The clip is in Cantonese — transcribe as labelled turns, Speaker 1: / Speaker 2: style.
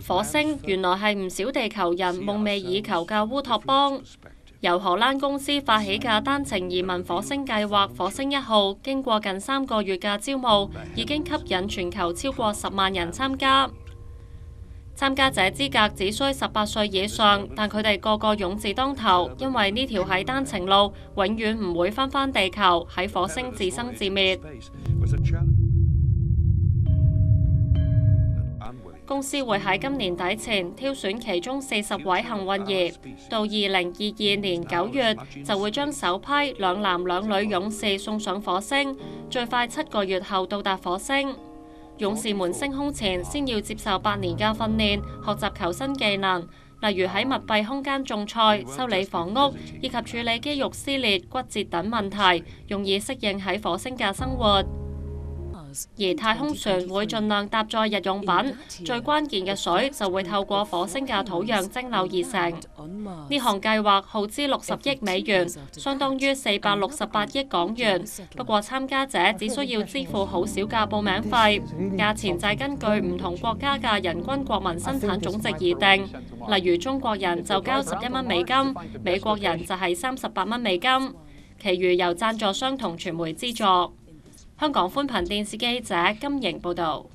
Speaker 1: 火星原來係唔少地球人夢寐以求嘅烏托邦。由荷蘭公司發起嘅單程移民火星計劃火星1號，經過近3個月嘅招募，已經吸引全球超過10萬人參加。參加者資格只需18歲以上，但佢哋個個勇字當頭，因為呢條係單程路，永遠唔會返地球，喺火星自生自滅。公司會喺今年底前挑選其中40位幸運兒，到2022年9月就會將首批2男2女勇士送上火星，最快7個月後到達火星。勇士們升空前先要接受8年嘅訓練，學習求生技能，例如喺密閉空間種菜、修理房屋，以及處理肌肉撕裂、骨折等問題，容易適應喺火星嘅生活。而太空船會盡量搭載日用品，最關鍵嘅水就會透過火星嘅土壤蒸餾而成。呢項計劃耗資60億美元，相當於468億港元。不過參加者只需要支付好少嘅報名費，價錢就係根據唔同國家嘅人均國民生產總值而定。例如中國人就交11蚊美金，美國人就係38蚊美金，其餘由贊助商同傳媒資助。香港寬頻電視記者金瑩報導。